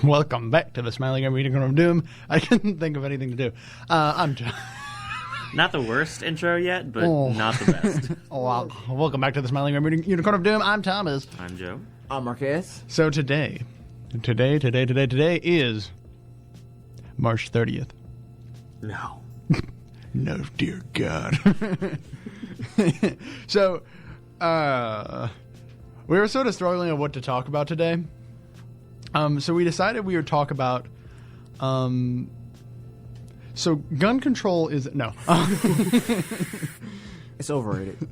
Welcome back to the Smiling Guy Reading of Doom. I couldn't think of anything to do. I'm Joe. Not the worst intro yet, but not the best. Welcome back to the Smiling Guy Reading Unicorn of Doom. I'm Thomas. I'm Joe. I'm Marquez. So today is March 30th. No. No, dear God. So, we were sort of struggling on what to talk about today. So we decided we would talk about, so gun control is, no. It's overrated.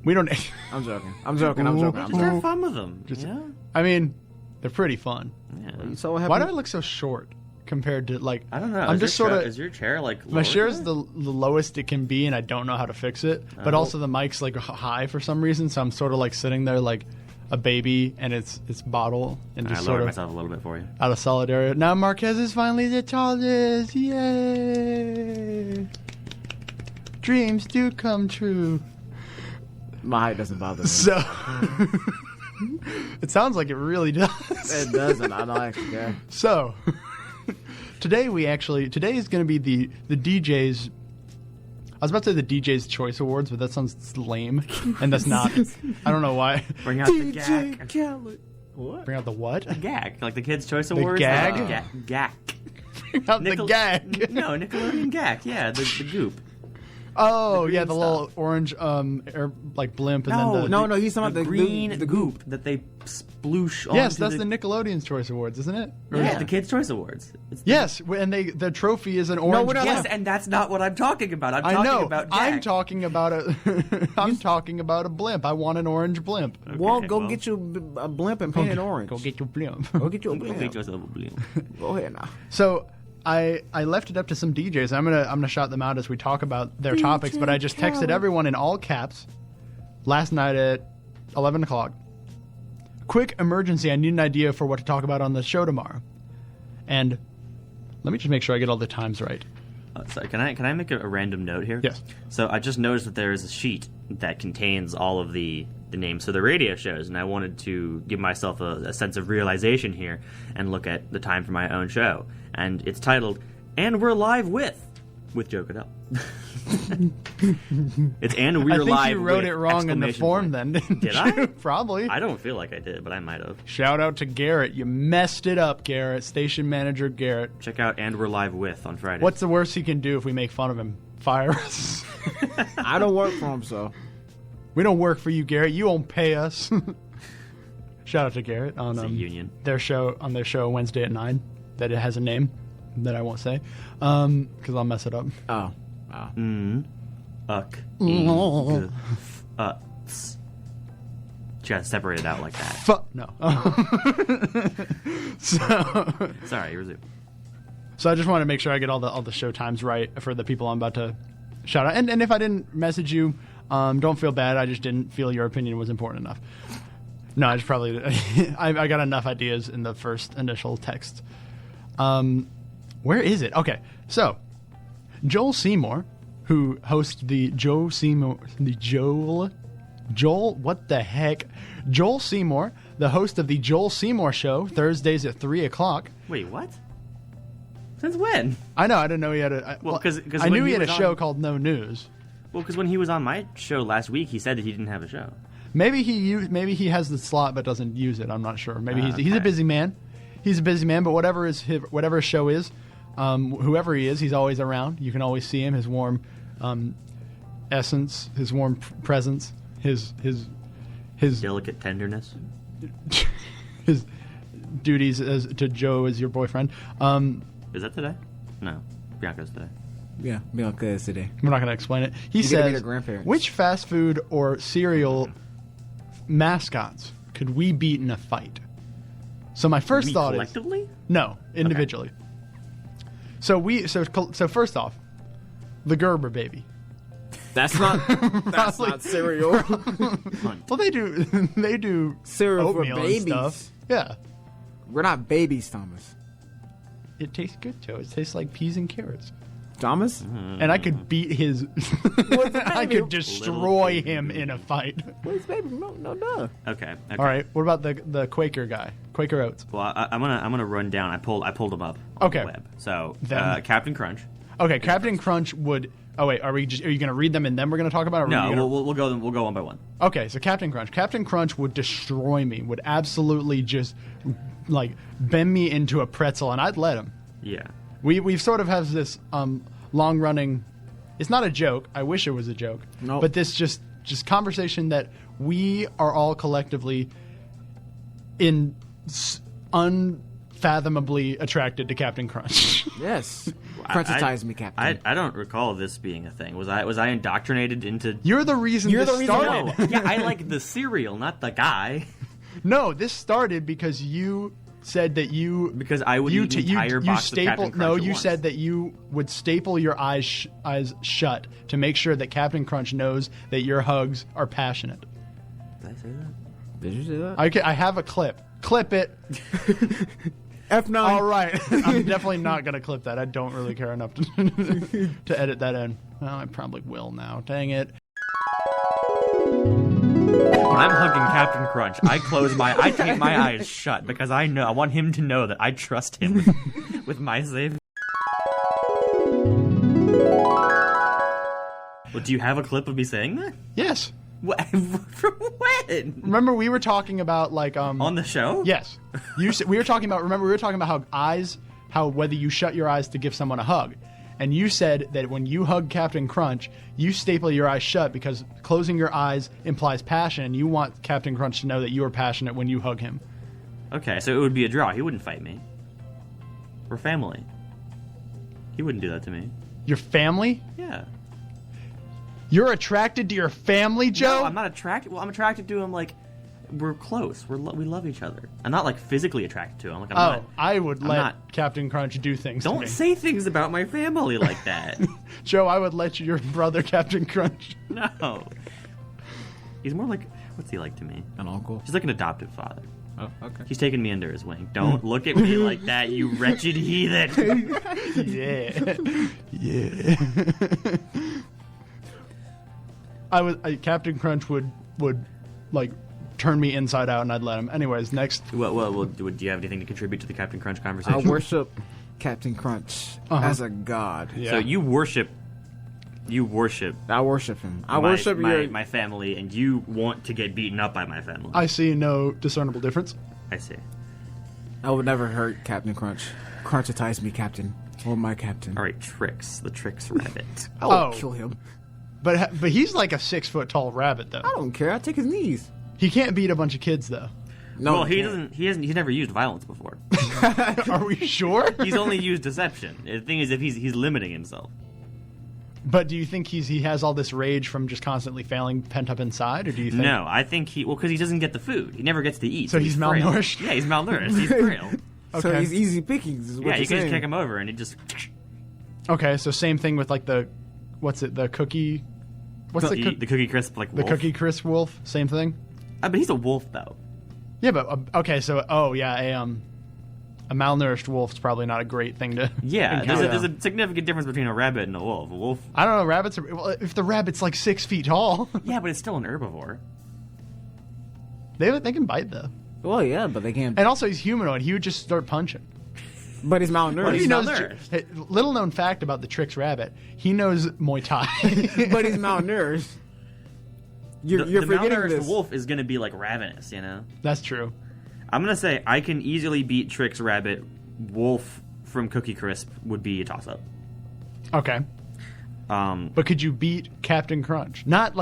We don't. I'm joking. Just have fun with them. I mean, they're pretty fun. Yeah. So what happened? Why do I look so short compared to, like, I don't know. I'm just sort of. Is your chair like My chair is the lowest it can be, and I don't know how to fix it. But also the mic's like high for some reason, so I'm sort of like sitting there like a baby, and it's bottle, and just I sort lowered of myself a little bit for you. out of solidarity. Now Marquez is finally the tallest. Yay! Dreams do come true. My height doesn't bother me. So it sounds like it really does. It doesn't. I don't actually care. So today is going to be the DJ's. I was about to say the DJ's Choice Awards, but that sounds lame, and that's not. I don't know why. Bring out the gag. Khaled. What? Bring out the what? The gag, like the Kids' Choice Awards. gag? Gag. Bring out the gag. No, Nickelodeon gag. Yeah, the goop. Oh, the yeah, the green little orange like blimp, and then the No, he's talking The about green the goop that they sploosh on. Yes, that's the Nickelodeon's Choice Awards, isn't it? Or Yeah, is it- the Kids' Choice Awards. It's the- Yes, and the trophy is an orange. we're not Yes, allowed- and that's not what I'm talking about. I'm I talking know. about I'm gag. talking about a. I'm talking about a blimp. I want an orange blimp. Okay, Well, go get you a blimp and paint it orange. Go get your blimp. Go get you a Go blimp. get yourself a blimp. Go ahead now. So I left it up to some DJs. I'm gonna shout them out as we talk about their topics. But I just texted everyone in all caps last night at 11 o'clock. Quick emergency! I need an idea for what to talk about on the show tomorrow. And let me just make sure I get all the times right. Sorry, can I make a random note here? Yes. So I just noticed that there is a sheet that contains all of the names for the radio shows, and I wanted to give myself a sense of realization here and look at the time for my own show. And it's titled, "And We're Live with Joe Goodell." It's "And We're Live With." I think you wrote it wrong in the form then, didn't Did you? I? Probably. I don't feel like I did, but I might have. Shout out to Garrett. You messed it up, Garrett. Station manager Garrett. Check out "And We're Live With" on Friday. What's the worst he can do if we make fun of him? Fire us. I don't work for him, so. We don't work for you, Garrett. You won't pay us. Shout out to Garrett on It's a union. their show Wednesday at 9. That it has a name that I won't say because I'll mess it up. Oh. Uck. Uts. You gotta separate it out like that. Fuck no. Sorry, resume. So I just want to make sure I get all the show times right for the people I'm about to shout out. And if I didn't message you, don't feel bad. I just didn't feel your opinion was important enough. No, I just probably I got enough ideas in the first initial text. Where is it? Okay, so Joel Seymour, who hosts the Joel, what the heck? Joel Seymour, the host of the Joel Seymour Show, Thursdays at 3 o'clock. Wait, what? Since when? I know, I didn't know he had a... Well, 'cause I knew when he had a was show on- called No News. Well, because when he was on my show last week, he said that he didn't have a show. Maybe he has the slot but doesn't use it. I'm not sure. Maybe he's a Okay. busy man. He's a busy man, but whatever his show is, whoever he is, he's always around. You can always see him. His warm essence, his warm presence, his Delicate tenderness. his duties to Joe as your boyfriend. Is that today? No, Bianca's today. Yeah, Bianca is today. We're not going to explain it. He You gotta meet says, her grandparents. which fast food or cereal mascots could we beat in a fight? So my first We thought is collectively? no, individually. So first off, the Gerber baby. That's not cereal. Well, they do Cereal for oatmeal and babies. stuff. Yeah. We're not babies, Thomas. It tastes good, Joe. It tastes like peas and carrots. Thomas? And I could beat his... I could destroy him in a fight. Where's baby? No, duh. Okay. All right. What about the Quaker guy? Quaker Oats. Well, I'm gonna run down. I pulled him up on Okay. the web. So Them. Captain Crunch. Okay, Captain Crunch would... Oh, wait. Are you going to read them and then we're going to talk about it? Or are No, you gonna... we'll go one by one. Okay, so Captain Crunch. Captain Crunch would destroy me, would absolutely just, like, bend me into a pretzel, and I'd let him. Yeah. We've sort of have this long-running... It's not a joke. I wish it was a joke. Nope. But this just conversation that we are all collectively unfathomably attracted to Captain Crunch. Yes. Crunchitize me, Captain. I don't recall this being a thing. Was I indoctrinated into? You're the reason You're this the reason- started. No. Yeah, I like the cereal, not the guy. No, this started because you said that you... Because I would eat an entire box of Captain Crunch No, at you once. said that you would staple your eyes shut to make sure that Captain Crunch knows that your hugs are passionate. Did I say that? Did you say that? I have a clip. Clip it. F9. All right. I'm definitely not going to clip that. I don't really care enough to edit that in. Well, I probably will now. Dang it. When I'm hugging Captain Crunch, I keep my eyes shut because I want him to know that I trust him with my safe. Well, do you have a clip of me saying that? Yes. From when? Remember we were talking about like On the show? Yes. We were talking about how whether you shut your eyes to give someone a hug. And you said that when you hug Captain Crunch, you staple your eyes shut because closing your eyes implies passion, and you want Captain Crunch to know that you are passionate when you hug him. Okay, so it would be a draw. He wouldn't fight me. We're family. He wouldn't do that to me. Your family? Yeah. You're attracted to your family, Joe? No, I'm not attracted. Well, I'm attracted to him like we're close. We love each other. I'm not like physically attracted to him. Like I would let not- Captain Crunch do things to me. Don't say things about my family like that. Joe, I would let your brother Captain Crunch. No. He's more like, what's he like to me? An uncle. He's like an adoptive father. Oh, okay. He's taken me under his wing. Don't look at me like that, you wretched heathen. Yeah. Yeah. Captain Crunch would like turn me inside out and I'd let him. Anyways, next. Well, do you have anything to contribute to the Captain Crunch conversation? I worship Captain Crunch as a god. Yeah. So you worship. I worship him. I worship my family, and you want to get beaten up by my family. I see no discernible difference. I see. I would never hurt Captain Crunch. Crunchitize me, Captain. Oh, my Captain. All right, the Trix rabbit. I will kill him. But he's like a 6 foot tall rabbit though. I don't care. I take his knees. He can't beat a bunch of kids though. No, Well, he can't. doesn't. He's never used violence before. Are we sure? He's only used deception. The thing is, if he's limiting himself. But do you think he has all this rage from just constantly failing pent up inside, or do you think? No, I think because he doesn't get the food. He never gets to eat. So he's frail. malnourished? Yeah, he's malnourished. He's frail. So Okay. he's easy pickings, is what Yeah, you're you can just saying. kick him over, and he just Okay, so same thing with like the cookie. What's the the Cookie Crisp like the wolf. Cookie Crisp wolf? Same thing. But he's a wolf though. Yeah, but okay, so a malnourished wolf's probably not a great thing to. Yeah, encounter. there's a significant difference between a rabbit and a wolf. A wolf. I don't know. Rabbits are. Well, if the rabbit's like 6 feet tall, Yeah, but it's still an herbivore. they can bite though. Well, yeah, but they can't. And also, he's humanoid. He would just start punching. But he's malnourished. He's He knows. malnourished. Hey, little known fact about the Trix rabbit: he knows Muay Thai. But he's malnourished. You're the forgetting malnourished this. wolf is going to be like ravenous, you know. That's true. I'm going to say I can easily beat Trix rabbit. Wolf from Cookie Crisp would be a toss up. Okay, but could you beat Captain Crunch? Not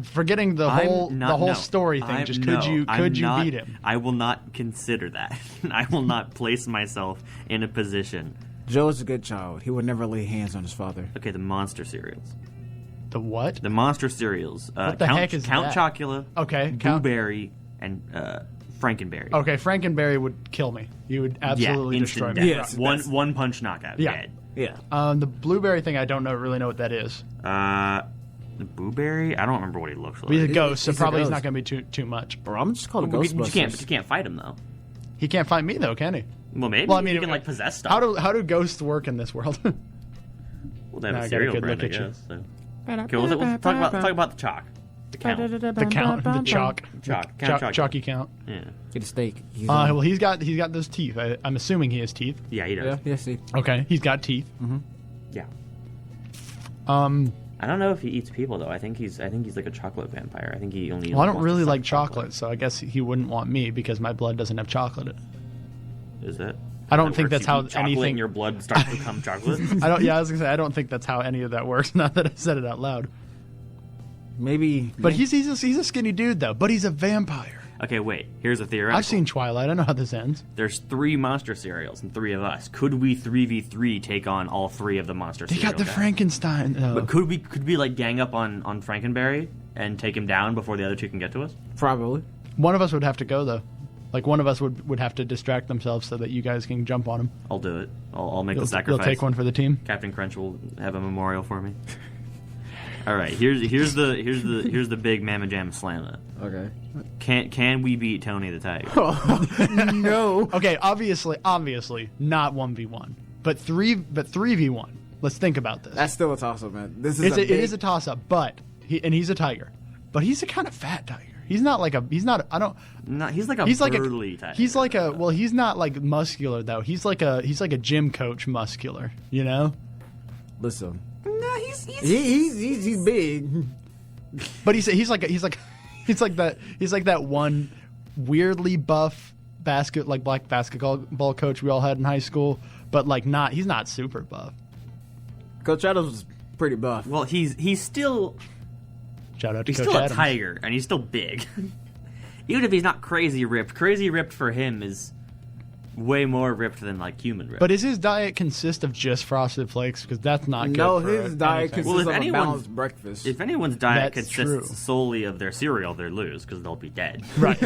forgetting the whole story thing. Could you beat him? I will not consider that. I will not place myself in a position. Joe is a good child. He would never lay hands on his father. Okay, the monster cereals. The what? The monster cereals. What the heck is Count that? Chocula. Okay, Blueberry and Frankenberry. Okay, Frankenberry would kill me. He would absolutely destroy instant me. death. Yes, One punch knockout. Yeah. Dead. Yeah. The blueberry thing, I don't really know what that is. The Booberry? I don't remember what he looks like. He's a ghost, so he's a probably he's ghost. not going to be too much. Bro, I'm just called a But you Ghostbusters. can't fight him though. He can't find me though, can he? Well, maybe. Well, I mean, he can like possess stuff. How do ghosts work in this world? Well, they have Now I a got a cereal good brand, I look at you. guess. So. Okay, we'll talk about the chalk. The count. The count, the chalk, chalky count. Yeah. Get a steak. Well, he's got those teeth. I'm assuming he has teeth. Yeah, he does. Yeah, yeah, see. Okay, he's got teeth. Yeah. I I don't know if he eats people though. I think he's like a chocolate vampire. I think he only. Well, I don't wants to really suck like chocolate, so I guess he wouldn't want me because my blood doesn't have chocolate in it. Is that? I don't that think works? that's You how eat chocolate anything. and your blood starts to become chocolate. I don't. Yeah, I was gonna say I don't think that's how any of that works. Not that I said it out loud. Maybe. But he's a skinny dude though. But he's a vampire. Okay, wait. Here's a theoretical. I've seen Twilight. I know how this ends. There's 3 monster cereals and 3 of us. Could we 3v3 take on all 3 of the monster They cereal got the guys? Frankenstein. But could we like gang up on Frankenberry and take him down before the other 2 can get to us? Probably. One of us would have to go though. Like one of us would have to distract themselves so that you guys can jump on him. I'll do it. I'll make the You'll sacrifice. take one for the team. Captain Crunch will have a memorial for me. All right, here's the big Mamma Jam Slammer. Okay. Can we beat Tony the Tiger? No. Okay, obviously, not 1v1, but 3v1. Let's think about this. That's still a toss-up, man. This is It is a toss-up, but he's a tiger, but he's a kind of fat tiger. He's not like a. He's not. I don't. No, he's like a He's like burly a. tiger. He's like a. Well, he's not like muscular though. He's like a gym coach muscular. You know. Listen. No, he's He's big. But he's like that one weirdly buff black basketball coach we all had in high school, but like he's not super buff. Coach Adams was pretty buff. well, he's still Shout out to he's Coach still Adams. a tiger and he's still big. Even if he's not crazy ripped for him is way more ripped than like human ripped. But does his diet consist of just Frosted Flakes? Because that's not good. No, for his diet anything. consists Well, if of a anyone's- balanced breakfast. if anyone's diet That's consists true. solely of their cereal, they lose because they'll be dead. Right.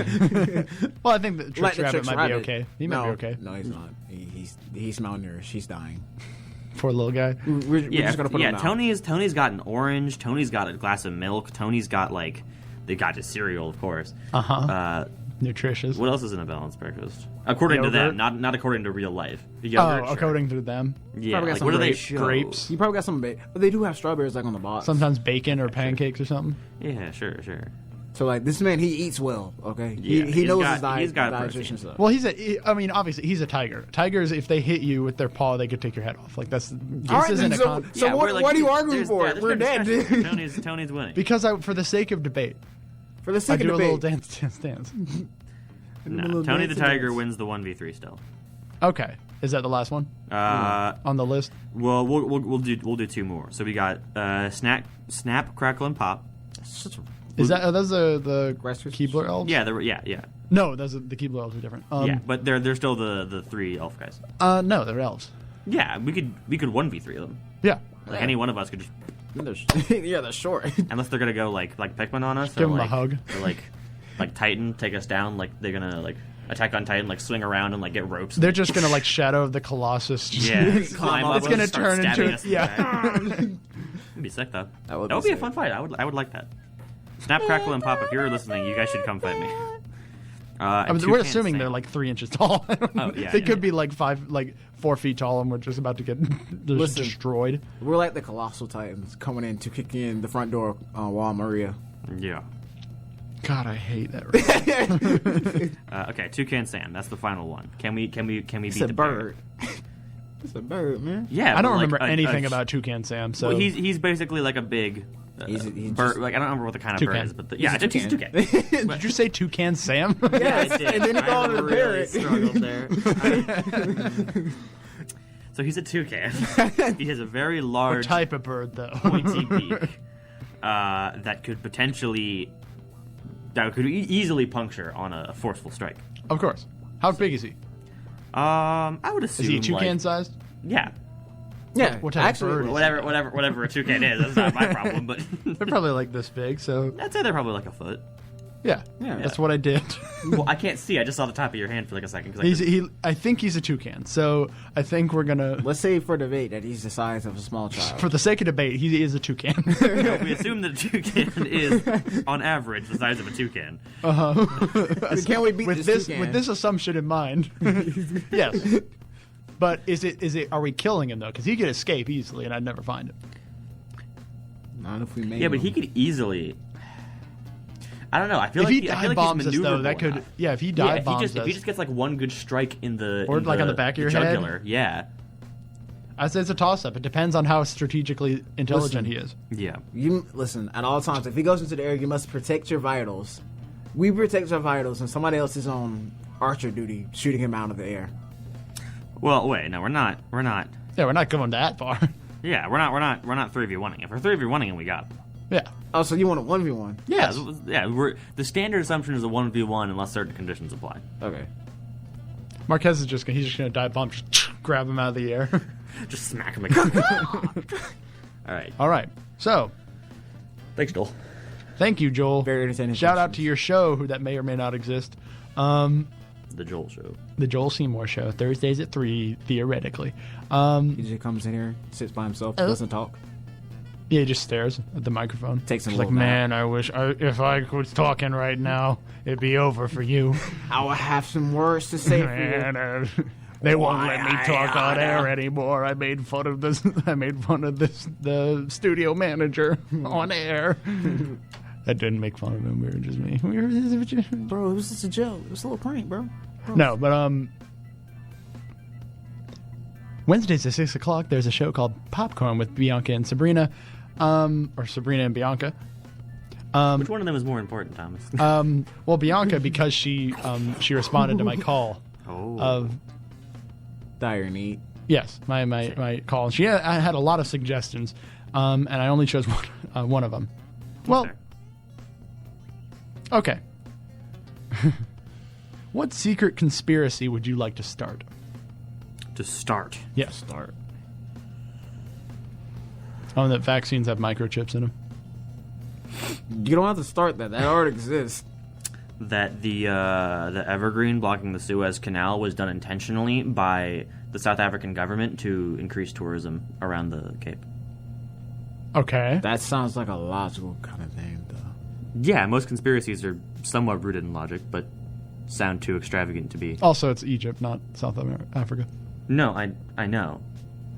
Well, I think that Trix Like the Rabbit Trix might be Rabbit. okay. He might be okay. No, he's not. He's malnourished. He's dying. Poor little guy. We're just gonna put him down. Tony's got an orange. Tony's got a glass of milk. Tony's got like they got his cereal, of course. Nutritious. What else is in a balanced breakfast? According to Yogurt? them, not according to real life. Yogurt, sure. According to them. Yeah, Probably got like some what do they grapes. show? Grapes. You probably got some bait, but they do have strawberries like on the box. Sometimes bacon or pancakes or something. Yeah, sure. So like this man, he eats well. Okay, Yeah, he he's knows got- his diet. he's got dietitian protein. stuff. Well, obviously, he's a tiger. Tigers, if they hit you with their paw, they could take your head off. Like this All right, isn't then, a so what are you arguing for? there's We're no dead. discussion. Tony's winning. Because for the sake of debate, For the I sake do a of little debate. dance. No, Tony the Tiger wins the 1v3 still. Okay, is that the last one on the list? Well, we'll do 2 more. So we got Snap, Crackle, and Pop. Is that are those the Rice Krispies? Keebler elves? Yeah, yeah. No, those are, the Keebler elves are different. Yeah, but they're still the 3 elf guys. No, they're elves. Yeah, we could 1v3 of them. Yeah. Like any one of us could just, Yeah, they're short. unless they're gonna go like Pikmin on us, Give or 'em a like, hug. or like Titan take us down. Like they're gonna like attack on Titan, like swing around and like get ropes. They're just gonna like Shadow of the Colossus. yeah, climb up. It's gonna and start turn stabbing into us in the back. yeah. It'd be sick though. That would That be would be a sick. fun fight. I would like that. Snap, Crackle, and Pop. If you're listening, you guys should come fight me. I mean, we're assuming they're like 3 inches tall. I don't know. Oh, yeah, they yeah, could yeah. be like 4 feet tall, and we're just about to get Listen. destroyed. We're like the colossal titans coming in to kick in the front door while Maria. Yeah. God, I hate that. Okay, Toucan Sam. That's the final one. Can we beat It's the a bear? bird. It's a bird, man. Yeah, I don't but, like, remember anything a- about Toucan Sam. So Well, he's basically like a big He's bird. just- Like I don't remember what the kind of Toucan. bird is, but yeah, He's a it's a toucan. did you say Toucan Sam? Yes, I did. and then he I called it a really parrot. struggled there. So he's a toucan. He has a very What large, type of bird, though? pointy beak that could easily puncture on a forceful strike. Of course. How big is he? I would assume. Is he toucan like, sized? yeah. Yeah, What type of actually, bird is Whatever a toucan is, that's not my problem. But They're probably like this big. So I'd say they're probably like a foot. Yeah, Yeah. that's what I did. Well, I can't see. I just saw the top of your hand for like a second. 'Cause I think he's a toucan. So I think we're gonna. Let's say for debate that he's the size of a small child. For the sake of debate, he is a toucan. we assume that a toucan is, on average, the size of a toucan. Can't we beat with this with this assumption in mind, yes. But is it? Are we killing him though? Because he could escape easily, and I'd never find him. Not if we made Yeah, but him. he could easily. I don't know. I feel If like he I feel dive like bombs he's us though, that maneuverable could. enough. Yeah, if he dive bombs if he us, just gets like one good strike in the Or like on the back of your head? jugular, yeah, I say it's a toss-up. It depends on how strategically intelligent Listen. he is. yeah. You listen at all times. If he goes into the air, you must protect your vitals. We protect our vitals, and somebody else is on archer duty, shooting him out of the air. Well, wait, no, we're not. We're not. Yeah, we're not going that far. Yeah, we're not. We're not 3v1ing. If we're 3v1ing, we got him. Yeah. Oh, so you want a 1v1? Yes. Yeah. We're the standard assumption is a 1v1 unless certain conditions apply. Okay. Marquez is just gonna dive bomb, just grab him out of the air. Just smack him again. All right. All right. So, Thanks, Joel. thank you, Joel. Very entertaining. Shout out to questions. your show, who that may or may not exist. The Joel Show. The Joel Seymour Show, Thursdays at 3, theoretically. He just comes in here, sits by himself, doesn't talk. Yeah, he just stares at the microphone. Takes a He's little like, nap. man, I wish if I was talking right now, it'd be over for you. I will have some words to say for you. Man, they won't let me talk on air anymore. I made fun of this. The studio manager on air. That didn't make fun of him. We were just me. Bro, it was just a joke. It was a little prank, bro. No, but Wednesdays at 6 o'clock. There's a show called Popcorn with Bianca and Sabrina, or Sabrina and Bianca. Which one of them is more important, Thomas? Well, Bianca, because she responded to my call. Oh. Of Dire need. yes, my call. I had a lot of suggestions, and I only chose one of them. Well, okay. What secret conspiracy would you like to start? To start. Yes. Start. Oh, that vaccines have microchips in them. You don't have to start that. That already exists. That the evergreen blocking the Suez Canal was done intentionally by the South African government to increase tourism around the Cape. Okay. That sounds like a logical kind of thing, though. Yeah, most conspiracies are somewhat rooted in logic, but sound too extravagant to be. Also, it's Egypt, not South Africa. No, I know.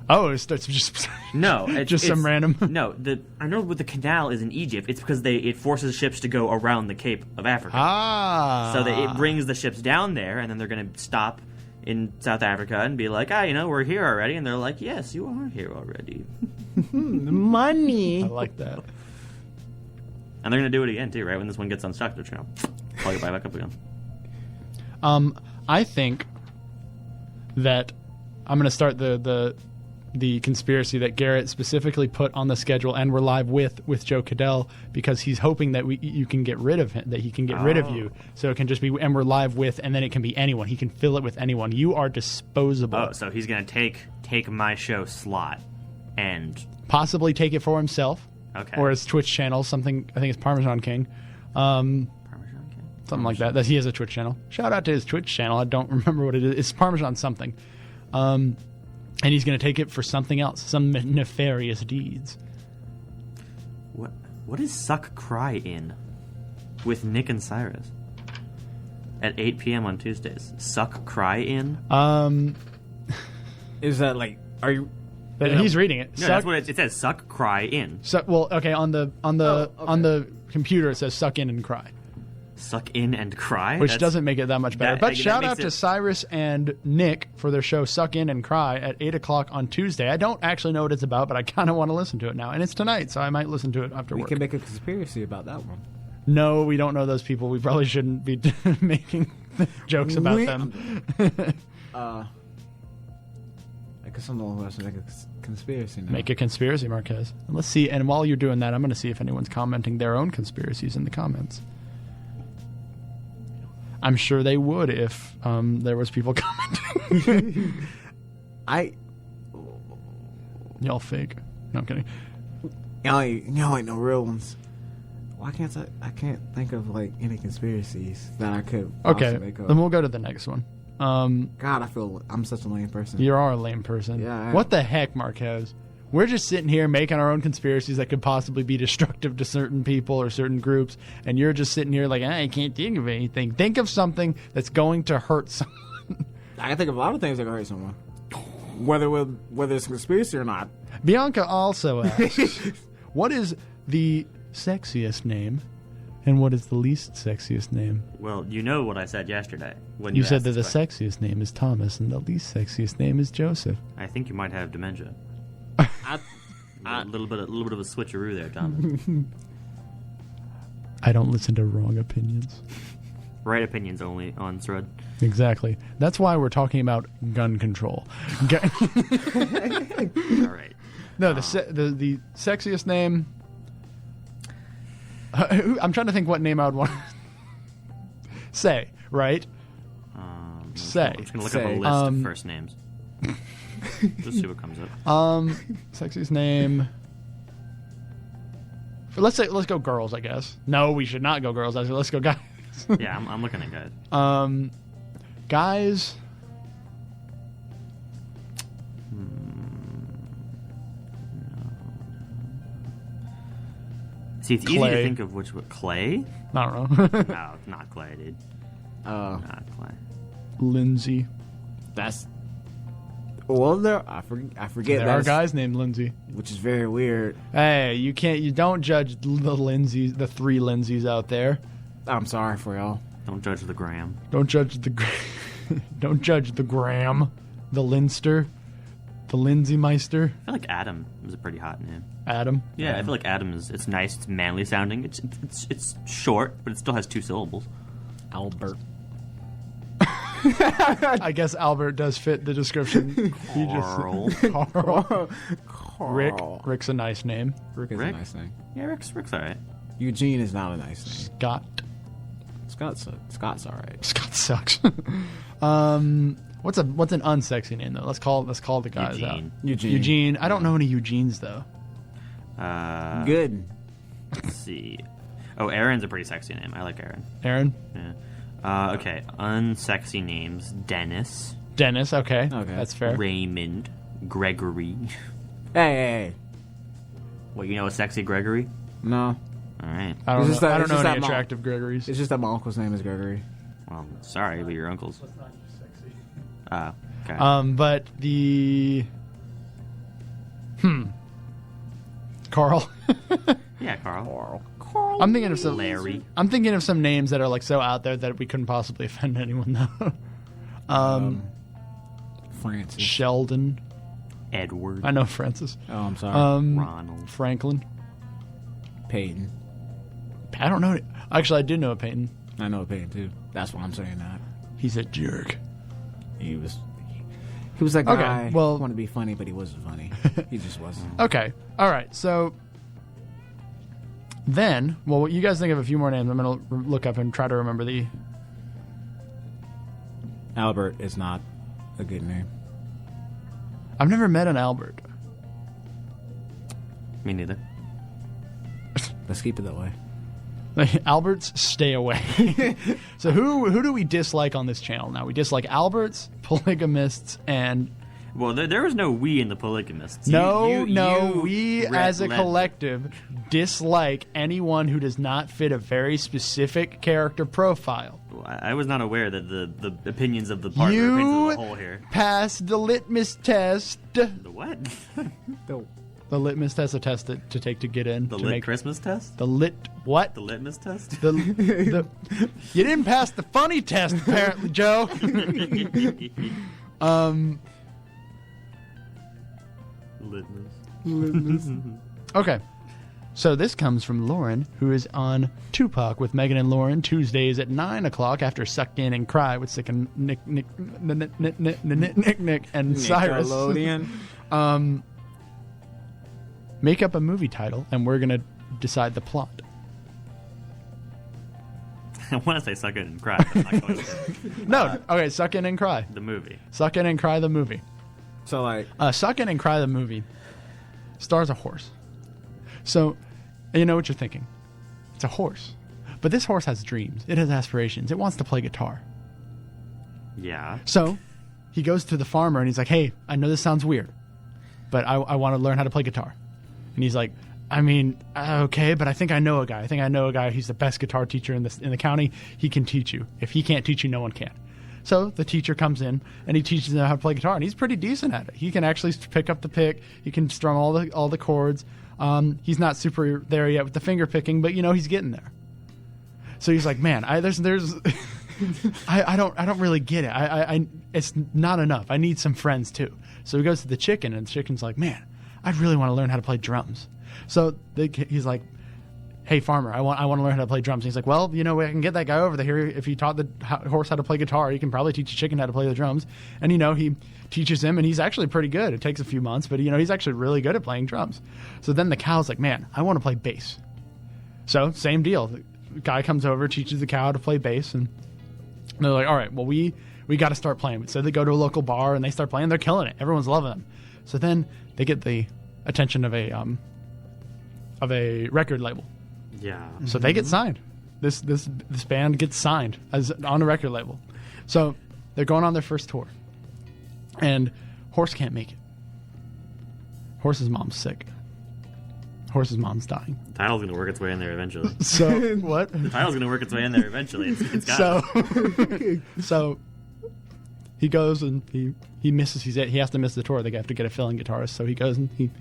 Oh, it's just No, just some random. No, I know what the canal is in Egypt. It's because it forces ships to go around the Cape of Africa. Ah. So that it brings the ships down there, and then they're going to stop in South Africa and be like, we're here already. And they're like, yes, you are here already. Money. I like that. And they're going to do it again, too, right? When this one gets unstuck, they're going to plug it back up again. I think that I'm going to start the conspiracy that Garrett specifically put on the schedule, and we're live with Joe Cadell, because he's hoping that you can get rid of him, that he can get rid of you, so it can just be, and we're live with, and then it can be anyone. He can fill it with anyone. You are disposable. Oh, so he's going to take my show slot and possibly take it for himself. Okay. Or his Twitch channel, something, I think it's Parmesan King. Something like that. That he has a Twitch channel. Shout out to his Twitch channel. I don't remember what it is. It's Parmesan something. And he's going to take it for something else, some nefarious deeds. What is Suck Cry in with Nick and Cyrus at 8 p.m. on Tuesdays? Suck Cry in? Is that like? Are you? He's reading it. No, that's what it says. Suck Cry in. Well, okay. On the computer it says suck in and cry, Suck in and cry, which doesn't make it that much better. But shout out makes to Cyrus and Nick for their show Suck In and Cry at 8 o'clock on Tuesday. I don't actually know what it's about, but I kind of want to listen to it now, and it's tonight, so I might listen to it after We work. can make a conspiracy about that one. No, we don't know those people. We probably shouldn't be making jokes about them. I guess I'm the one who has to make a conspiracy now. Make a conspiracy, Marquez. And let's see. And while you're doing that, I'm going to see if anyone's commenting their own conspiracies in the comments. I'm sure they would if there was people commenting. Y'all fake. No, I'm kidding. Y'all ain't no real ones. Why can't I can't think of like any conspiracies that I could Okay, make up. then we'll go to the next one. God, I feel I'm such a lame person. You are a lame person. Yeah, I am. What the heck, Marquez? We're just sitting here making our own conspiracies that could possibly be destructive to certain people or certain groups, and you're just sitting here like, I can't think of anything. Think of something that's going to hurt someone. I can think of a lot of things that can hurt someone, whether it's a conspiracy or not. Bianca also asks, what is the sexiest name, and what is the least sexiest name? Well, you know what I said yesterday when You you said asked that the this question. sexiest name is Thomas, and the least sexiest name is Joseph. I think you might have dementia. I A little bit of a switcheroo there, Thomas. I don't listen to wrong opinions. Right opinions only on Thread. Exactly. That's why we're talking about gun control. All right. No, the sexiest name. I'm trying to think what name I would want. Say, right? Say. I'm just gonna look up a list of first names. Just see what comes up. Sexiest name. Let's go girls, I guess. No, we should not go girls. Let's go guys. Yeah, I'm looking at guys. Guys. See, it's easy Clay. to think of which one. Clay? I don't know. No, it's not Clay, dude. Not Clay. Lindsay. That's I forget There that are is- guys named Lindsay. which is very weird. Hey, you don't judge the Lindsays, the three Lindsays out there. I'm sorry for y'all. Don't judge the gram. Don't judge the don't judge the Graham, the Linster, the Lindsay Meister, I feel like Adam is a pretty hot name. Adam. Yeah, I feel like Adam it's nice, it's manly sounding. It's short, but it still has 2 syllables. Albert. I guess Albert does fit the description. He Carl. Carl. Rick. Carl. Rick's a nice name. Rick is Rick? a nice name. Yeah, Rick's alright. Eugene is not a nice name. Scott. Scott's all right. Scott sucks. What's an unsexy name though? Let's call the guys out. Eugene. I don't know any Eugenes though. Good. Let's see. Oh, Aaron's a pretty sexy name. I like Aaron. Aaron. Yeah. Okay, unsexy names. Dennis. Dennis. Okay. Okay. That's fair. Raymond. Gregory. Hey. What, you know a sexy Gregory? No. Alright. I don't It's know, just that- I don't it's know just any that attractive Gregories. It's just that my uncle's name is Gregory. Well, sorry, but your uncle's. Okay. But the Carl. Yeah, Carl. I'm thinking of some Larry. I'm thinking of some names that are like so out there that we couldn't possibly offend anyone though. Francis. Sheldon. Edward. I know Francis. Oh, I'm sorry. Ronald. Franklin. Peyton. I don't know. Actually, I do know a Peyton. I know Peyton too. That's why I'm saying that. He's a jerk. He was that Okay, guy well- who wanted to be funny, but he wasn't funny. He just wasn't. Okay. All right. So then, well, you guys think of a few more names. I'm going to look up and try to remember the. Albert is not a good name. I've never met an Albert. Me neither. Let's keep it that way. Alberts, stay away. So who do we dislike on this channel now? We dislike Alberts, polygamists, and Well, there was no we in the polygamists. we as a collective dislike anyone who does not fit a very specific character profile. I was not aware that the opinions of the part were opinions of the whole here. Passed the litmus test. The what? The litmus test, a test to take to get in. The to lit make Christmas test? the lit what? The litmus test? The you didn't pass the funny test apparently, Joe. Litmus. Okay. So this comes from Lauren, who is on Tupac with Megan and Lauren Tuesdays at 9 o'clock after Suck In and Cry with Sick and Nick and Cyrus. Nickelodeon. Make up a movie title, and we're gonna decide the plot. I want to say suck it and cry, but I'm not going to. No, okay. Suck In and Cry. The movie. Suck In and Cry the movie. So like, Suck In and Cry the movie stars a horse. So, you know what you're thinking. It's a horse. But this horse has dreams. It has aspirations. It wants to play guitar. Yeah. So he goes to the farmer and he's like, hey, I know this sounds weird, but I want to learn how to play guitar. And he's like, I mean, okay, but I think I know a guy. He's the best guitar teacher in the county. He can teach you. If he can't teach you, no one can. So the teacher comes in and he teaches him how to play guitar, and he's pretty decent at it. He can actually pick up the pick. He can strum all the chords. He's not super there yet with the finger picking, but he's getting there. So he's like, man, there's I don't really get it. It's not enough. I need some friends too. So he goes to the chicken, and the chicken's like, man, I really want to learn how to play drums. So he's like, hey, farmer, I want to learn how to play drums. And he's like, well, I can get that guy over there. If he taught the horse how to play guitar, he can probably teach the chicken how to play the drums. And, he teaches him, and he's actually pretty good. It takes a few months, but, he's actually really good at playing drums. So then the cow's like, man, I want to play bass. So same deal. The guy comes over, teaches the cow to play bass, and they're like, all right, well, we got to start playing. So they go to a local bar, and they start playing. They're killing it. Everyone's loving them. So then they get the attention of a record label. Yeah. So they get signed. This band gets signed on a record label. So they're going on their first tour, and Horse can't make it. Horse's mom's sick. Horse's mom's dying. The title's gonna work its way in there eventually. So what? The title's gonna work its way in there eventually. It's got it. So he goes and he misses. He has to miss the tour. They have to get a filling guitarist. So he goes and he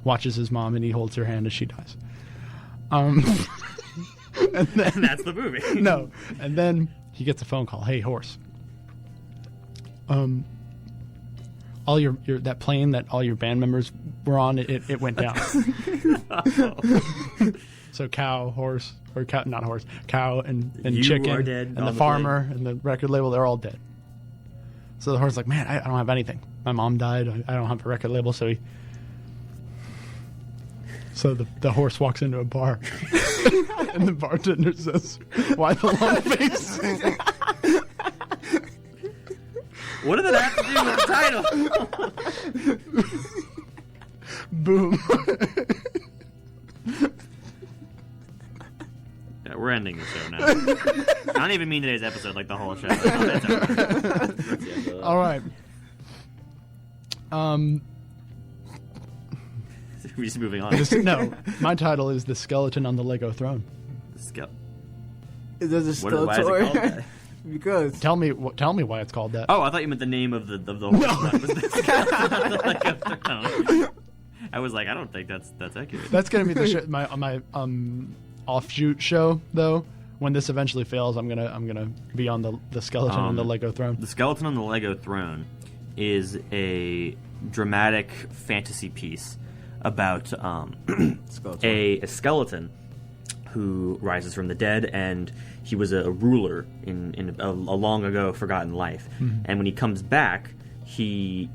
watches his mom, and he holds her hand as she dies. And that's the movie. No, and then he gets a phone call. Hey, Horse. All your that plane that all your band members were on, it went down. So cow, horse, or cow, not horse, cow and You chicken, are dead and on the the farmer and the record label, they're all dead. So the horse is like, man, I don't have anything. My mom died. I don't have a record label. So the horse walks into a bar, and the bartender says, "Why the long face?" What did that have to do with the title? Boom. Yeah, we're ending the show now. I don't even mean today's episode, like the whole show. That's over. All right. We're just moving on. No, my title is The Skeleton on the Lego Throne. Is there a Why is it Skeletor? called that? Because Tell me why it's called that. Oh, I thought you meant the name of the horse. I was like, I don't think that's accurate. That's gonna be the show, my offshoot show though. When this eventually fails, I'm gonna be on the skeleton on the Lego Throne. The Skeleton on the Lego Throne is a dramatic fantasy piece about a skeleton who rises from the dead, and he was a ruler in a long ago forgotten life. Mm-hmm. And when he comes back, he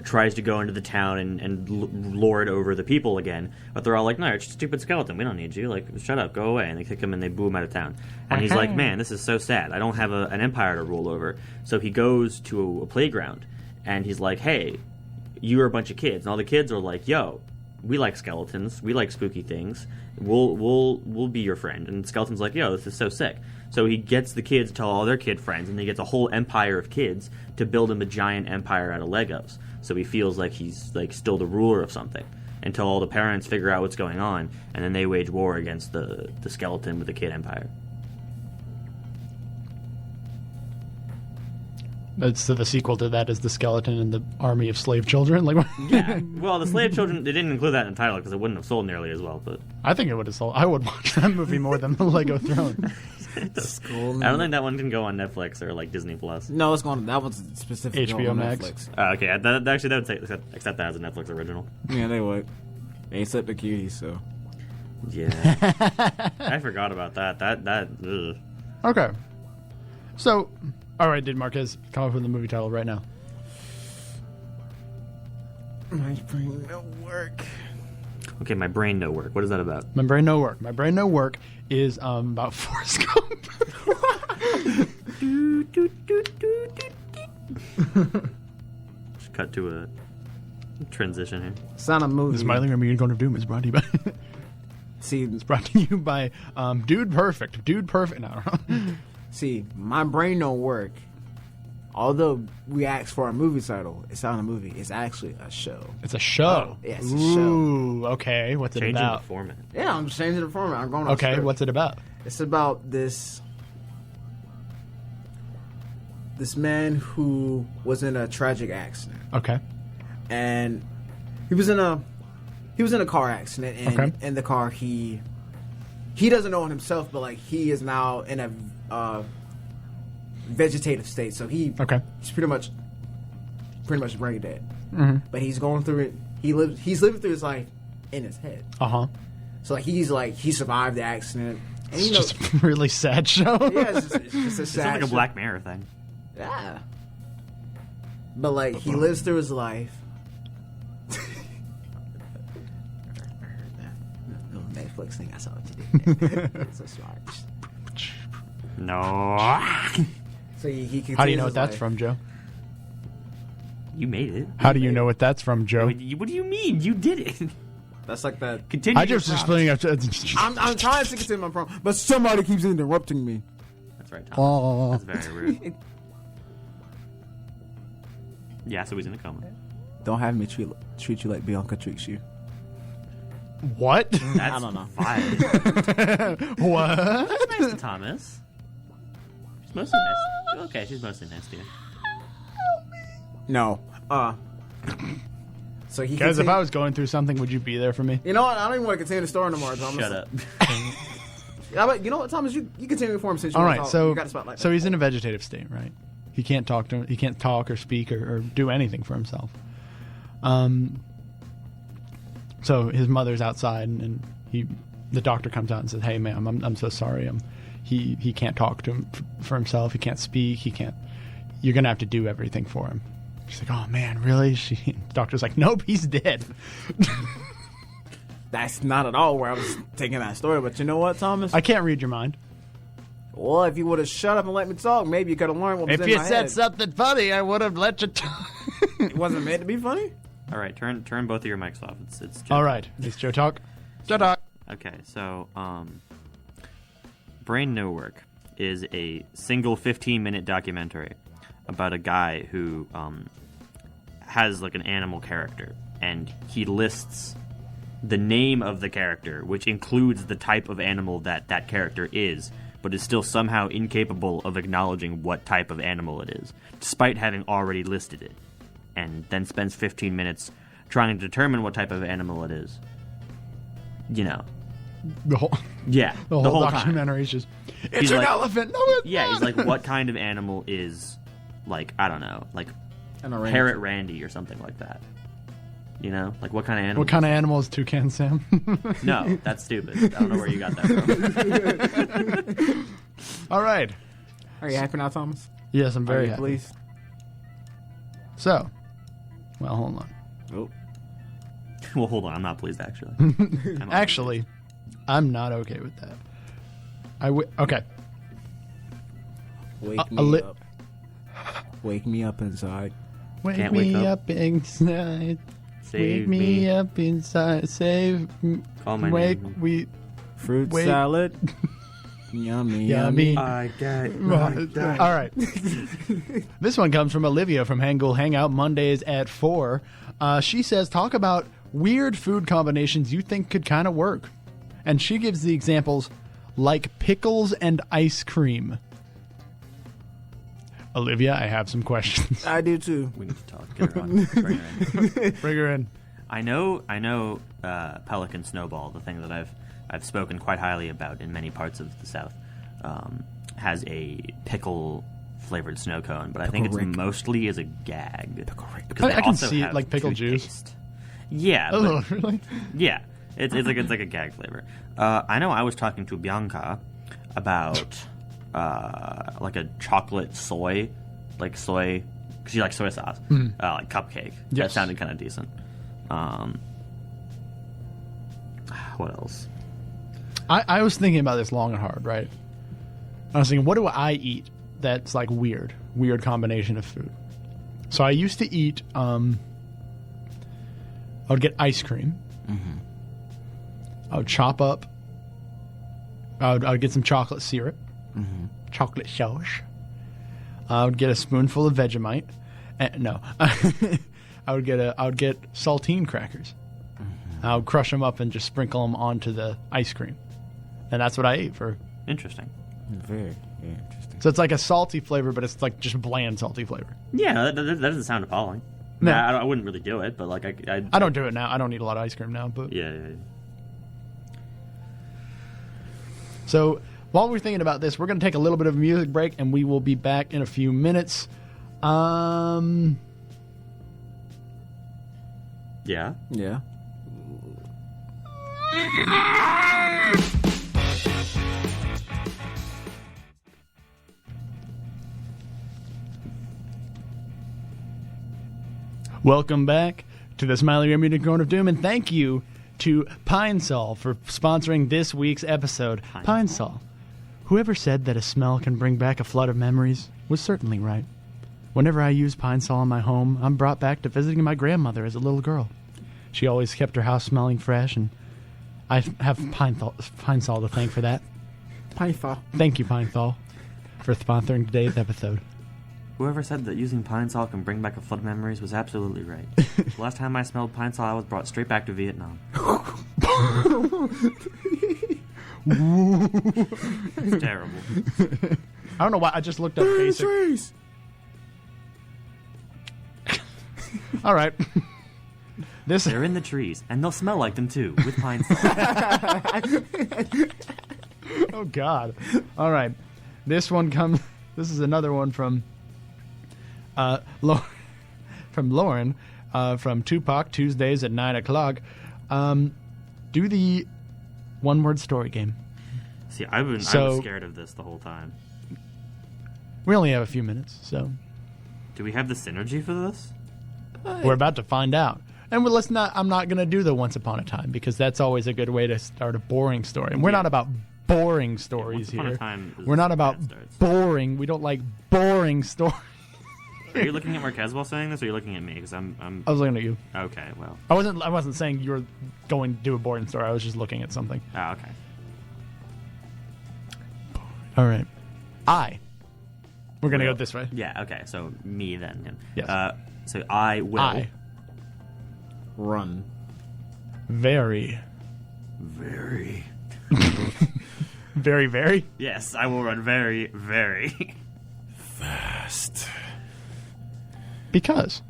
tries to go into the town and lord over the people again, but they're all like, no, you're just a stupid skeleton, we don't need you, like, shut up, go away. And they kick him and they boo him out of town. And he's like, man, this is so sad, I don't have an empire to rule over. So he goes to a playground, and he's like, hey, you're a bunch of kids. And all the kids are like, yo, we like skeletons, we like spooky things, we'll be your friend. And the skeleton's like, yo, this is so sick. So he gets the kids to tell all their kid friends, and he gets a whole empire of kids to build him a giant empire out of Legos. So he feels like he's like still the ruler of something, until all the parents figure out what's going on, and then they wage war against the skeleton with the kid empire. So the sequel to that is the skeleton and the army of slave children. Like, Yeah. Well, the slave children, they didn't include that in the title because it wouldn't have sold nearly as well. But I think it would have sold. I would watch that movie more than the Lego Throne. I don't think that one can go on Netflix or like Disney Plus. No, it's going. That one's specifically HBO on Max. Netflix. Okay, actually, that would accept that as a Netflix original. Yeah, they would. They accept the cuties, so. Yeah, I forgot about that. That. Ugh. Okay. So, all right, did Marquez come up with the movie title right now? My brain no work. Okay, my brain no work. What is that about? My brain no work. My brain no work is about Forrest Gump. Just cut to a transition here. It's not a movie. This Miley Remedy going to Doom is brought to you by. See, It's brought to you by Dude Perfect. Dude Perfect. No, I don't know. see, my brain don't work. Although we asked for a movie title, it's not a movie. It's actually a show. It's a show. Yeah, it's a Ooh, okay. What's it Changing the about? format. Yeah, I'm changing the format. I'm going off Okay, script. what's it about? It's about this man who was in a tragic accident, Okay. and he was in a car accident, and Okay. in the car he doesn't know it himself, but like he is now in a vegetative state, so he's pretty much brain dead. Mm-hmm. But he's going through it. He's living through his life in his head. So like he survived the accident. And, It's just a really sad show. yeah, it's just a It sad. sounds like a show. Black Mirror thing. Yeah. But like he lives through his life. No Netflix thing. I saw what you did. It's so smart. No. So he continues How do you know his what that's life. from, Joe? You made it. How do you know what that's from, Joe? What do you mean? You did it. That's like that. Continue. I just your explaining. I'm trying to continue my problem, but somebody keeps interrupting me. That's right, Tom. Oh. That's very rude. Yeah, so he's in a coma. Don't have me treat you like Bianca treats you. What? That's I don't know. Fine. What? That's nice to Thomas. She's mostly nice. Okay, she's mostly nice to you. No. So he. Guys, if I was going through something, would you be there for me? You know what? I don't even want to continue the story no more, Thomas. Shut up. Yeah, but you know what, Thomas? You continue for him since you All wanna right, talk. so You got the spotlight. he's in a vegetative state, right? He can't talk or speak or do anything for himself. So his mother's outside, and the doctor comes out and says, "Hey, ma'am, I'm so sorry. He can't talk to him for himself. He can't speak. He can't. You're gonna have to do everything for him." She's like, "Oh man, really?" The doctor's like, "Nope, he's dead." That's not at all where I was taking that story, but you know what, Thomas? I can't read your mind. Well, if you would have shut up and let me talk, maybe you could have learned what was If in you my said head. something funny, I would have let you talk. It wasn't meant to be funny. All right, turn both of your mics off. It's Joe. All right, it's Joe Talk. Joe Talk. Okay, so Brain No Work is a single 15-minute documentary about a guy who has like an animal character, and he lists the name of the character, which includes the type of animal that character is, but is still somehow incapable of acknowledging what type of animal it is, despite having already listed it, and then spends 15 minutes trying to determine what type of animal it is. You know. The whole Yeah, the whole time. documentary is just, it's He's an like- elephant. No, it's Yeah, not. he's like, what kind of animal is, like, I don't know, like An orangutan. Parrot Randy or something like that. You know? Like, what kind of animal? What kind of animal is Toucan Sam? No, that's stupid. I don't know where you got that from. All right. Are you happy now, Thomas? Yes, I'm Are very you happy. pleased? Well, hold on. Oh. Well, hold on. I'm not pleased, actually. Actually, I'm not okay with that. Okay. Wake a me li- up. Wake me up inside. Wake Can't me wake up. up inside. Save Wake me up inside. Save. Call my Wake name. we. Fruit Wait. salad. Yummy, Yummy. I got All right. This one comes from Olivia from Hangul Hangout Mondays at 4. She says, talk about weird food combinations you think could kind of work. And she gives the examples like pickles and ice cream. Olivia, I have some questions. I do too. We need to talk. Get her on. Bring her in. Bring her in. I know. Pelican Snowball, the thing that I've spoken quite highly about in many parts of the South, has a pickle flavored snow cone, but I think it's Rick. mostly as a gag. Pickle Rick. I can see it like pickle juice. Yeah. Oh, But, really? yeah. It's like a gag flavor. I know I was talking to Bianca about like a chocolate soy, because she likes soy sauce, like cupcake. That Yes. sounded kind of decent. What else? I was thinking about this long and hard, right? I was thinking, what do I eat that's like weird combination of food? So I used to eat, I would get ice cream. I would chop up. I would get some chocolate syrup, chocolate sauce. I would get a spoonful of Vegemite. No, I would get saltine crackers. I would crush them up and just sprinkle them onto the ice cream, and that's what I ate for. Interesting. Very interesting. So it's like a salty flavor, but it's like just bland salty flavor. Yeah, that doesn't sound appalling. No. I wouldn't really do it, but like I don't do it now. I don't eat a lot of ice cream now, but yeah. So while we're thinking about this, we're going to take a little bit of a music break, and we will be back in a few minutes. Yeah. Yeah. Welcome back to the Smiley Remuneration Corner of Doom, and thank you to Pine Sol for sponsoring this week's episode. Pine Sol. Whoever said that a smell can bring back a flood of memories was certainly right. Whenever I use Pine Sol in my home, I'm brought back to visiting my grandmother as a little girl. She always kept her house smelling fresh, and I have Pine Sol to thank for that. Pine Sol. Thank you, Pine Sol, for sponsoring today's episode. Whoever said that using Pine Sol can bring back a flood of memories was absolutely right. The last time I smelled Pine Sol, I was brought straight back to Vietnam. It's terrible. I don't know why. I just looked up basic. Trees. All right. They're in the trees, and they'll smell like them too, with Pine Sol. Oh, God. All right. This is another one from Lauren from Tupac, Tuesdays at 9 o'clock. Do the one-word story game. See, I was scared of this the whole time. We only have a few minutes, so. Do we have the synergy for this? We're about to find out. And I'm not going to do the Once Upon a Time, because that's always a good way to start a boring story. And we're not about boring stories Once Upon a here. Time is We're not about boring. We don't like boring stories. Are you looking at Marquez while saying this, or are you looking at me? Because I'm. I was looking at you. Okay, well. I wasn't saying you were going to do a boring story. I was just looking at something. Oh, okay. All right. We're going to go this way. Yeah, okay. So me then. Him. Yes. So I will. Run. Very. Very. Very, very? Yes, I will run very, very Fast. Because.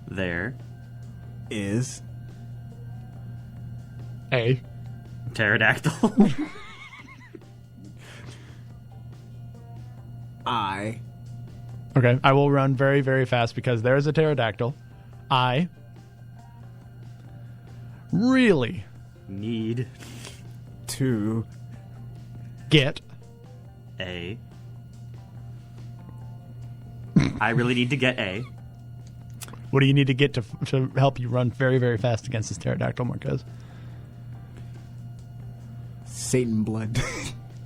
There Is. A. Pterodactyl. I. Okay. I will run very, very fast because there is a pterodactyl. I. Really. Need. To. Get. A. I really need to get A. What do you need to get to help you run very, very fast against this pterodactyl, Marquez? Satan blood.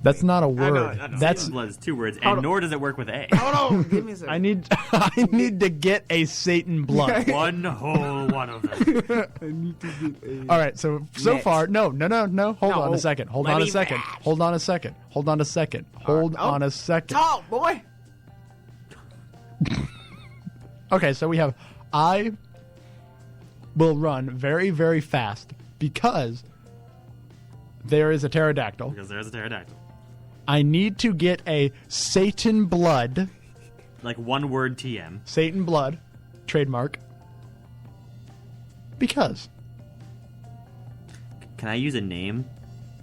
That's not a word. I know. That's Satan blood is 2 words, and nor does it work with A. Hold on. Give me a second. I need to get a Satan blood. One whole one of them. I need to get a. All right, so Net. far, no. Hold on a second. Hold Let on a me second. match. Hold on a second. Hold on a second. Hold on a second. Talk, boy. Okay, so we have I will run very, very fast because there is a pterodactyl. Because there's a pterodactyl. I need to get a Satan blood. Like 1 word TM. Satan blood. Trademark. Because. Can I use a name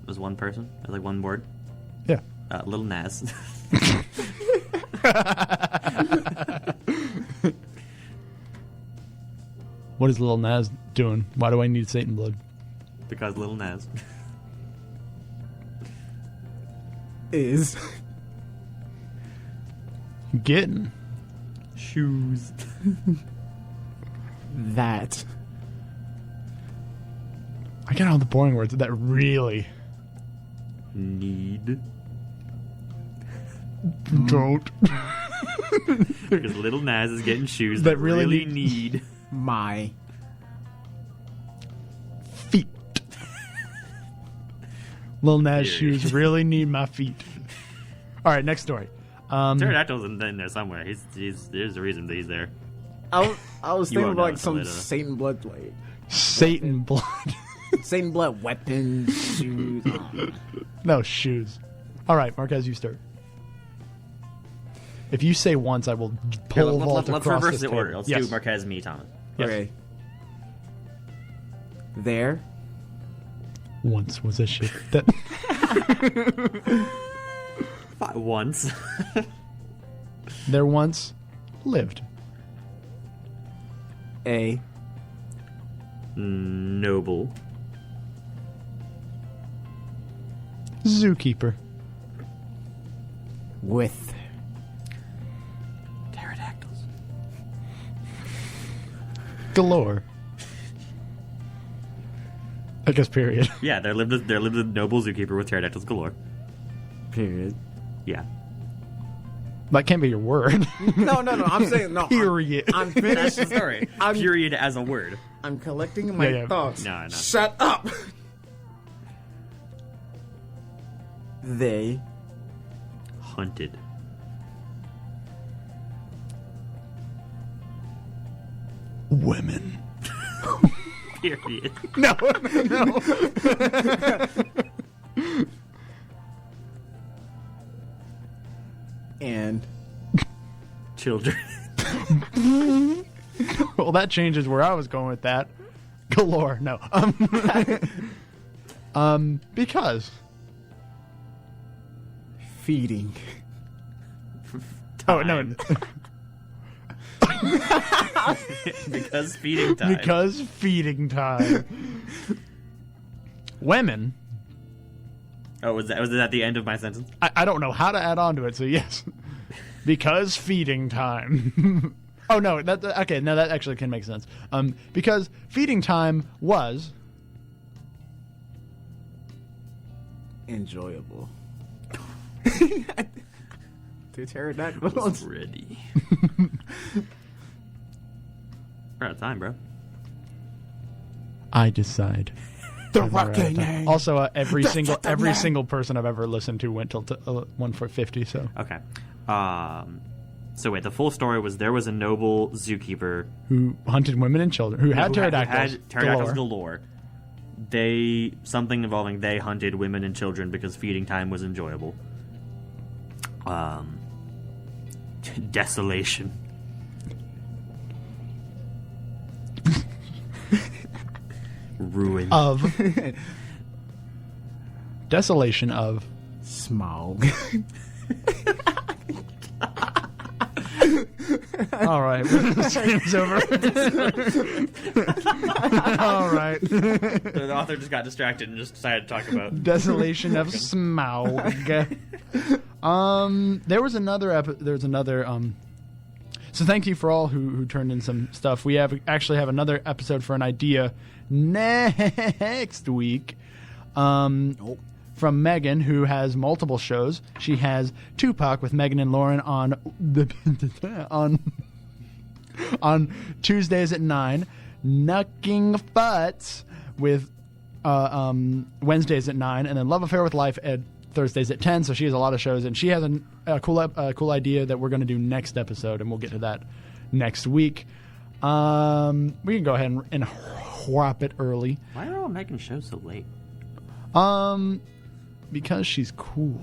as one person? As like 1 word? Yeah. Lil Nas. What is Lil Nas doing? Why do I need Satan blood? Because Lil Nas. Is. Getting. Shoes. That. I got all the boring words that really Need. don't. Because Lil Nas is getting shoes That that really really need- need. My. Feet. Lil Nas Period. shoes really need my feet. All right, next story. Pterodactyl's in there somewhere. There's a reason that he's there. I was You thinking won't of know like until some later. Satan blood, like Satan blood. Satan blood weapons, shoes. No, shoes. All right, Marquez, you start. If you say once, I will pole vault Let's across reverse this the order. table. Let's Yes. do Marquez, me, Thomas. Yes. Okay. There Once was a ship that... Once. there once lived. a Noble. Zookeeper. with Pterodactyls. Galore. I guess period. Yeah, there lived a noble zookeeper with pterodactyls galore. period. Yeah. That can't be your word. No. I'm saying no. Period. I'm That's finished. the story. Period as a word. I'm collecting my Yeah. thoughts. No, no. Shut up. They Hunted. Women. Period. No. and Children. Well, that changes where I was going with that. Galore. No. Because. feeding. Oh, no. Because feeding time. Because feeding time. Women. Oh, was it at the end of my sentence? I don't know how to add on to it, so yes. Because feeding time. Oh, no. Okay, no, that actually can make sense. Because feeding time was... enjoyable. To pterodactyls. Ready. We're out of time, bro. I decide. The I'm alright with rocking that. name. Also, every fucking name. single person I've ever listened to went till 1 for 50. So Okay. So wait, the full story was there was a noble zookeeper who hunted women and children who had pterodactyls? Had pterodactyls galore. Something involving they hunted women and children because feeding time was enjoyable. Desolation. Ruin. Of desolation of Smog. all right. The stream's over. All right. The author just got distracted and just decided to talk about Desolation of Smaug. There was another so thank you for all who turned in some stuff. We actually have another episode for an idea next week. From Megan, who has multiple shows. She has Tupac with Megan and Lauren on Tuesdays at 9, Knucking Futz with Wednesdays at 9, and then Love Affair with Life at Thursdays at 10. So she has a lot of shows, and she has a cool idea that we're going to do next episode, and we'll get to that next week. We can go ahead and whop it early. Why are all Megan shows so late? Because she's cool.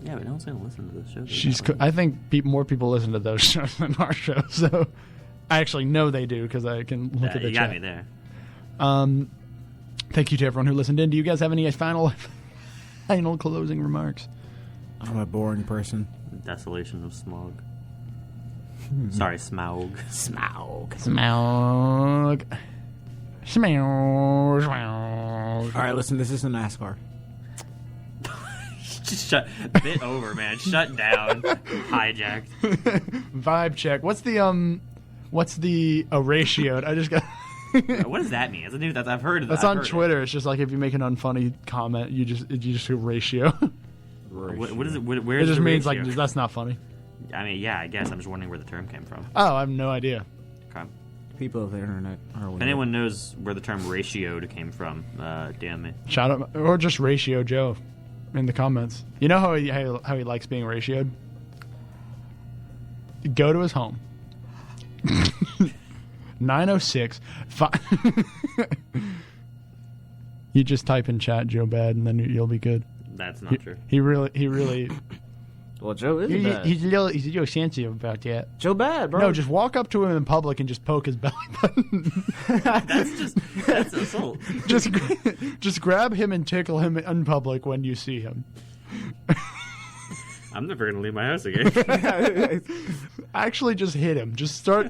Yeah, but no one's gonna listen to this show. She's. I think more people listen to those shows than our show. So I actually know they do because I can look at the you chat. got me there. Thank you to everyone who listened in. Do you guys have any final closing remarks? I'm a boring person. Desolation of smog. Sorry, Smaug. Smog. Smaug. Smaug. All right, listen. This isn't NASCAR. Just shut. Bit over, man. Shut down. Hijacked. Vibe check. What's the ratio? I just got. What does that mean? I've heard of that. That's on Twitter. It's just like if you make an unfunny comment, you just do ratio. What is it? Where It is just the means ratio? like that's not funny. I mean, yeah, I guess. I'm just wondering where the term came from. Oh, I have no idea. Okay. People of the internet are weird. If anyone knows where the term ratioed came from, DM me. Shout out, or just Ratio Joe in the comments. You know how he likes being ratioed? Go to his home. 906. You just type in chat Joe Bad, and then you'll be good. That's not true. He really. Well, Joe is bad. He's a little sensitive about that. Joe Bad, bro. No, just walk up to him in public and just poke his belly button. That's assault. Just grab him and tickle him in public when you see him. I'm never gonna leave my house again. Actually, just hit him. Just start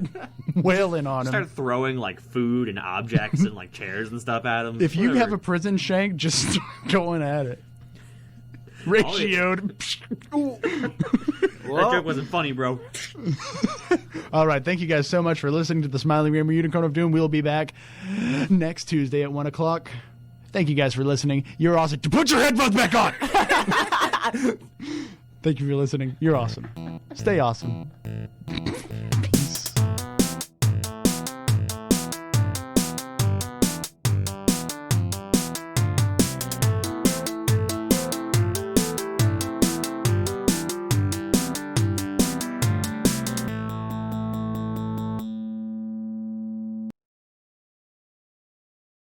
wailing on him. Start throwing like food and objects and like chairs and stuff at him. If you have a prison shank, just start going at it. Ratioed. That joke wasn't funny, bro. All right, thank you guys so much for listening to the Smiling Gamer Unicorn of Doom. We'll be back next Tuesday at 1 o'clock. Thank you guys for listening. You're awesome. Put your headphones back on! Thank you for listening. You're awesome. Stay awesome.